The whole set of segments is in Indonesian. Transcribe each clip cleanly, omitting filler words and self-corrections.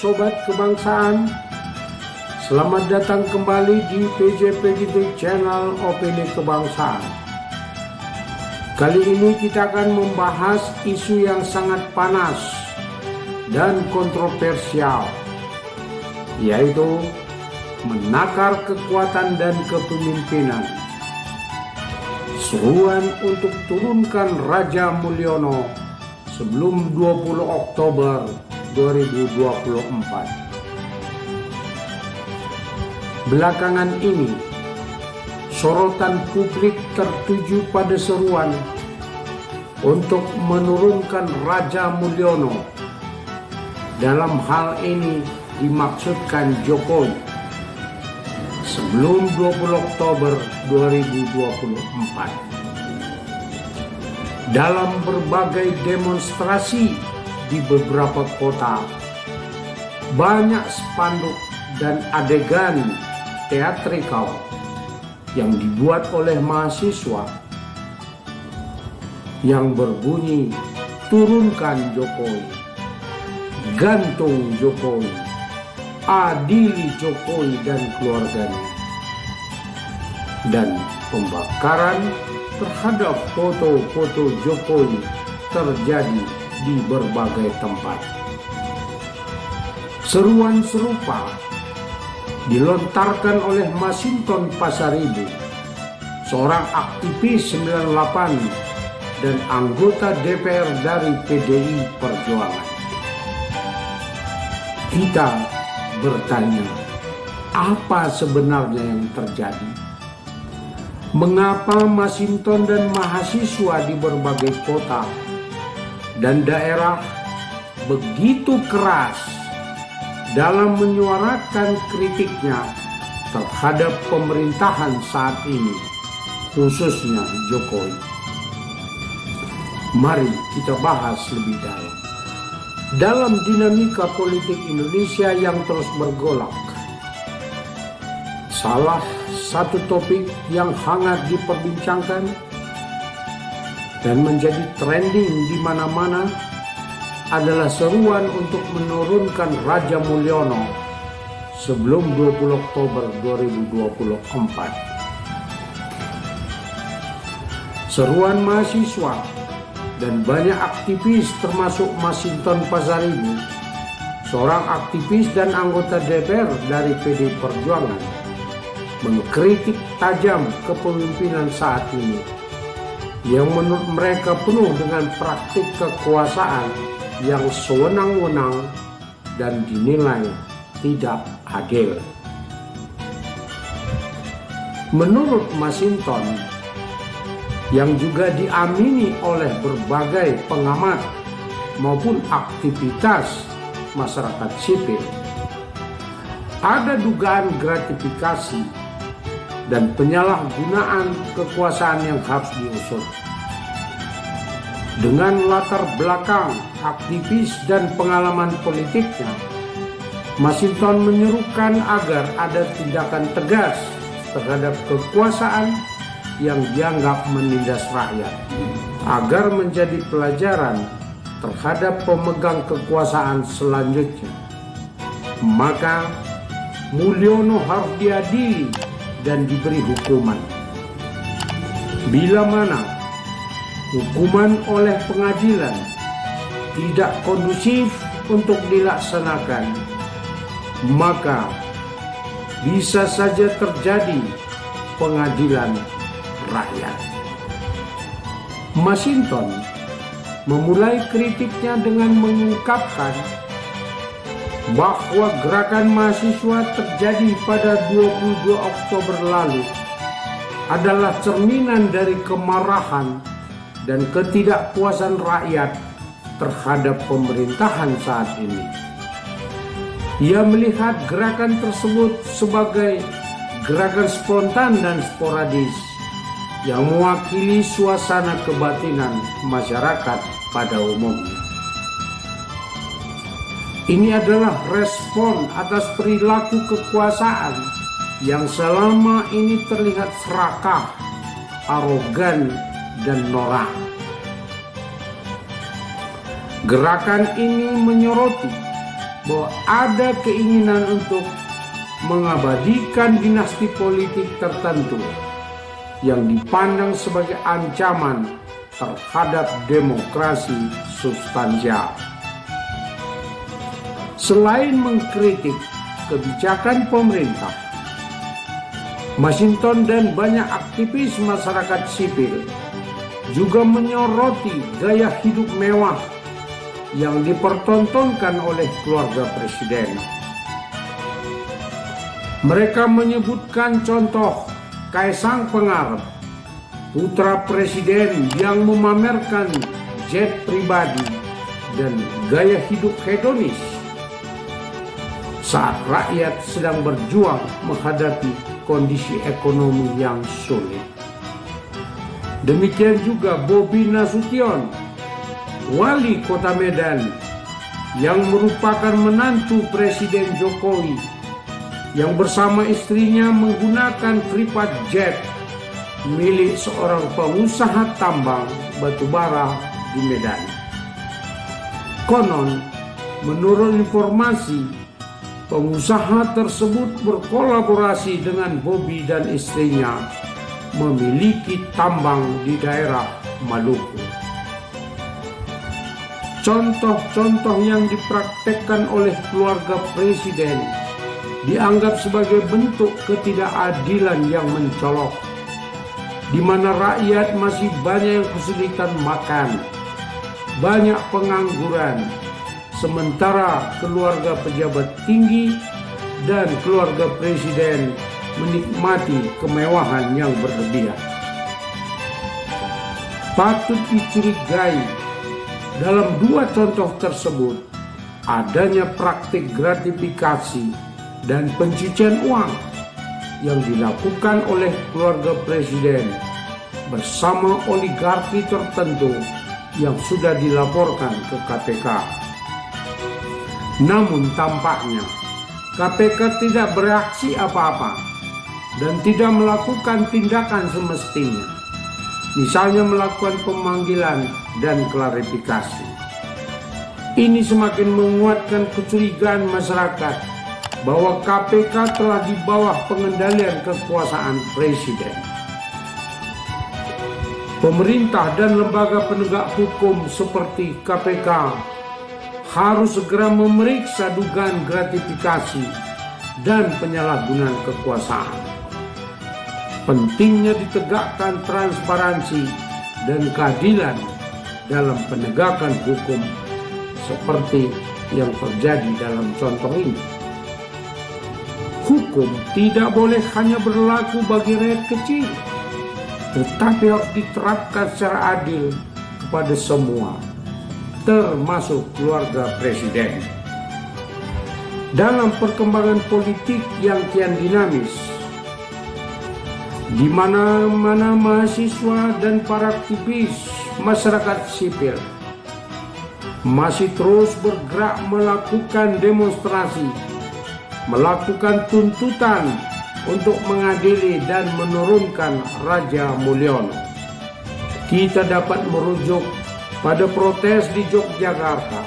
Sobat Kebangsaan. Selamat datang kembali di PJP YouTube Channel Opini Kebangsaan. Kali ini kita akan membahas isu yang sangat panas dan kontroversial, yaitu menakar kekuatan dan kepemimpinan. Seruan untuk turunkan Raja Mulyono sebelum 20 Oktober 2024. Belakangan ini, sorotan publik tertuju pada seruan untuk menurunkan Raja Mulyono. Dalam hal ini dimaksudkan Jokowi sebelum 20 Oktober 2024. Dalam berbagai demonstrasi di beberapa kota, banyak spanduk dan adegan teatrikal yang dibuat oleh mahasiswa yang berbunyi "Turunkan Jokowi, gantung Jokowi, adili Jokowi dan keluarganya", dan pembakaran terhadap foto-foto Jokowi terjadi di berbagai tempat. Seruan serupa dilontarkan oleh Masinton Pasaribu, seorang aktivis 98 dan anggota DPR dari PDI Perjuangan. Kita bertanya, apa sebenarnya yang terjadi? Mengapa Masinton dan mahasiswa di berbagai kota dan daerah begitu keras dalam menyuarakan kritiknya terhadap pemerintahan saat ini, khususnya Jokowi? Mari kita bahas lebih dalam. Dalam dinamika politik Indonesia yang terus bergolak, salah satu topik yang hangat diperbincangkan dan menjadi trending di mana-mana adalah seruan untuk menurunkan Raja Mulyono sebelum 20 Oktober 2024. Seruan mahasiswa dan banyak aktivis termasuk Masinton Pasaribu, seorang aktivis dan anggota DPR dari PDI Perjuangan, mengkritik tajam kepemimpinan saat ini yang menurut mereka penuh dengan praktik kekuasaan yang sewenang-wenang dan dinilai tidak adil. Menurut Masinton, yang juga diamini oleh berbagai pengamat maupun aktivitas masyarakat sipil, ada dugaan gratifikasi dan penyalahgunaan kekuasaan yang harus diusut. Dengan latar belakang aktivis dan pengalaman politiknya, Masinton menyerukan agar ada tindakan tegas terhadap kekuasaan yang dianggap menindas rakyat, agar menjadi pelajaran terhadap pemegang kekuasaan selanjutnya. Maka Mulyono harus diadili dan diberi hukuman. Bila mana hukuman oleh pengadilan tidak kondusif untuk dilaksanakan, maka bisa saja terjadi pengadilan rakyat. Masinton memulai kritiknya dengan mengungkapkan bahwa gerakan mahasiswa terjadi pada 22 Oktober lalu adalah cerminan dari kemarahan dan ketidakpuasan rakyat terhadap pemerintahan saat ini. Ia melihat gerakan tersebut sebagai gerakan spontan dan sporadis yang mewakili suasana kebatinan masyarakat pada umumnya. Ini adalah respon atas perilaku kekuasaan yang selama ini terlihat serakah, arogan, dan norak. Gerakan ini menyoroti bahwa ada keinginan untuk mengabadikan dinasti politik tertentu yang dipandang sebagai ancaman terhadap demokrasi substansial. Selain mengkritik kebijakan pemerintah, Masinton dan banyak aktivis masyarakat sipil juga menyoroti gaya hidup mewah yang dipertontonkan oleh keluarga presiden. Mereka menyebutkan contoh Kaisang Pangarep, putra presiden yang memamerkan jet pribadi dan gaya hidup hedonis saat rakyat sedang berjuang menghadapi kondisi ekonomi yang sulit. Demikian juga Bobi Nasution, wali kota Medan yang merupakan menantu Presiden Jokowi, yang bersama istrinya menggunakan private jet milik seorang pengusaha tambang batubara di Medan. Konon, menurut informasi, pengusaha tersebut berkolaborasi dengan Bobi dan istrinya memiliki tambang di daerah Maluku. Contoh-contoh yang dipraktekkan oleh keluarga presiden dianggap sebagai bentuk ketidakadilan yang mencolok, di mana rakyat masih banyak yang kesulitan makan, banyak pengangguran, sementara keluarga pejabat tinggi dan keluarga presiden menikmati kemewahan yang berlebihan. Patut dicurigai dalam dua contoh tersebut adanya praktik gratifikasi dan pencucian uang yang dilakukan oleh keluarga presiden bersama oligarki tertentu yang sudah dilaporkan ke KPK. Namun tampaknya KPK tidak bereaksi apa-apa dan tidak melakukan tindakan semestinya, misalnya melakukan pemanggilan dan klarifikasi. Ini semakin menguatkan kecurigaan masyarakat bahwa KPK telah di bawah pengendalian kekuasaan presiden. Pemerintah dan lembaga penegak hukum seperti KPK harus segera memeriksa dugaan gratifikasi dan penyalahgunaan kekuasaan. Pentingnya ditegakkan transparansi dan keadilan dalam penegakan hukum seperti yang terjadi dalam contoh ini. Hukum tidak boleh hanya berlaku bagi rakyat kecil, tetapi harus diterapkan secara adil kepada semua, termasuk keluarga presiden. Dalam perkembangan politik yang kian dinamis, di mana-mana mahasiswa dan para aktivis masyarakat sipil masih terus bergerak melakukan demonstrasi, melakukan tuntutan untuk mengadili dan menurunkan Raja Mulyono. Kita dapat merujuk pada protes di Yogyakarta,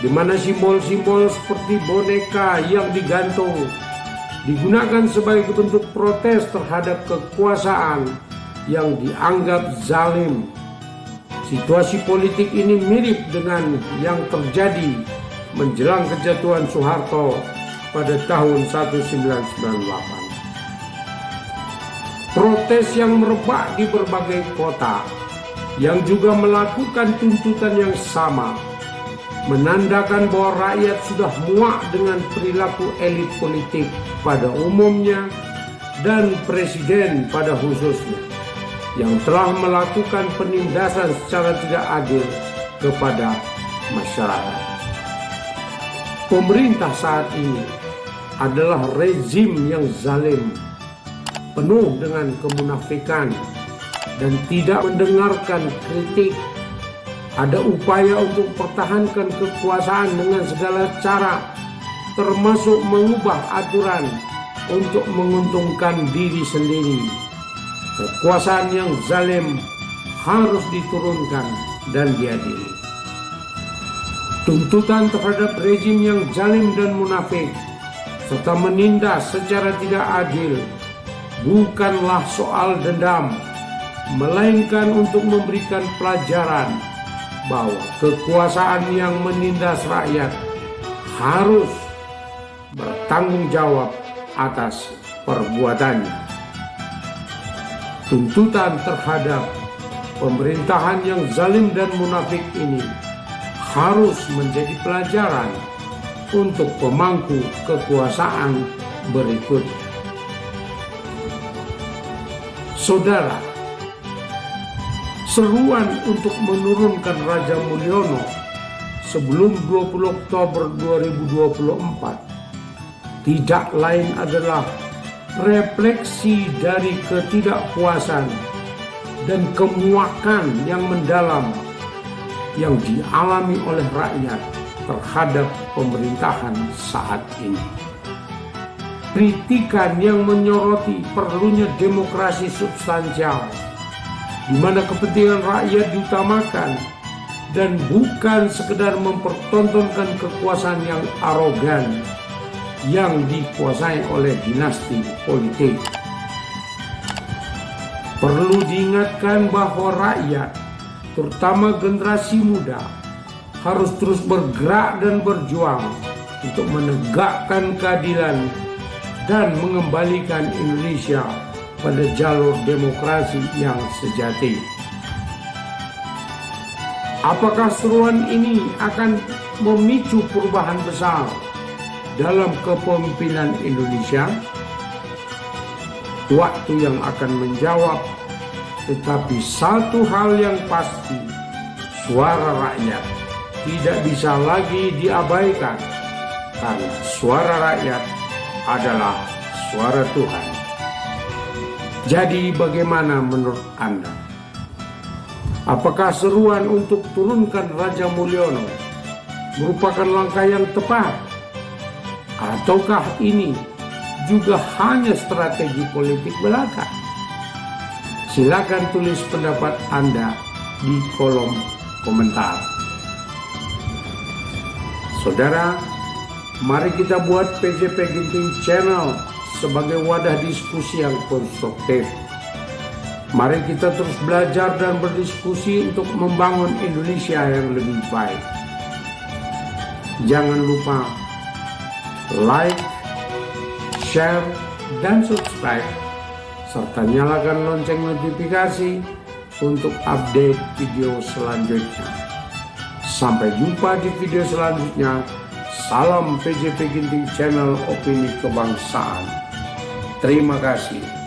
di mana simbol-simbol seperti boneka yang digantung digunakan sebagai bentuk protes terhadap kekuasaan yang dianggap zalim. Situasi politik ini mirip dengan yang terjadi menjelang kejatuhan Soeharto pada tahun 1998. Protes yang merebak di berbagai kota yang juga melakukan tuntutan yang sama menandakan bahwa rakyat sudah muak dengan perilaku elit politik pada umumnya dan presiden pada khususnya yang telah melakukan penindasan secara tidak adil kepada masyarakat. Pemerintah saat ini adalah rezim yang zalim, penuh dengan kemunafikan dan tidak mendengarkan kritik. Ada upaya untuk mempertahankan kekuasaan dengan segala cara, termasuk mengubah aturan untuk menguntungkan diri sendiri. Kekuasaan yang zalim harus diturunkan dan diadili. Tuntutan terhadap rejim yang zalim dan munafik serta menindas secara tidak adil bukanlah soal dendam, melainkan untuk memberikan pelajaran bahwa kekuasaan yang menindas rakyat harus bertanggung jawab atas perbuatannya. Tuntutan terhadap pemerintahan yang zalim dan munafik ini harus menjadi pelajaran untuk pemangku kekuasaan berikutnya. Saudara, seruan untuk menurunkan Raja Mulyono sebelum 20 Oktober 2024 tidak lain adalah refleksi dari ketidakpuasan dan kemuakan yang mendalam yang dialami oleh rakyat terhadap pemerintahan saat ini. Kritikan yang menyoroti perlunya demokrasi substansial, di mana kepentingan rakyat diutamakan dan bukan sekedar mempertontonkan kekuasaan yang arogan yang dikuasai oleh dinasti politik. Perlu diingatkan bahwa rakyat, terutama generasi muda, harus terus bergerak dan berjuang untuk menegakkan keadilan dan mengembalikan Indonesia pada jalur demokrasi yang sejati. Apakah seruan ini akan memicu perubahan besar dalam kepemimpinan Indonesia? Waktu yang akan menjawab, tetapi satu hal yang pasti, suara rakyat tidak bisa lagi diabaikan karena suara rakyat adalah suara Tuhan. Jadi bagaimana menurut Anda? Apakah seruan untuk turunkan Raja Mulyono merupakan langkah yang tepat? Ataukah ini juga hanya strategi politik belaka? Silakan tulis pendapat Anda di kolom komentar. Saudara, mari kita buat PJP Ginting Channel sebagai wadah diskusi yang konstruktif. Mari kita terus belajar dan berdiskusi untuk membangun Indonesia yang lebih baik. Jangan lupa like, share, dan subscribe, serta nyalakan lonceng notifikasi untuk update video selanjutnya. Sampai jumpa di video selanjutnya. Salam PJP Ginting Channel Opini Kebangsaan. Terima kasih.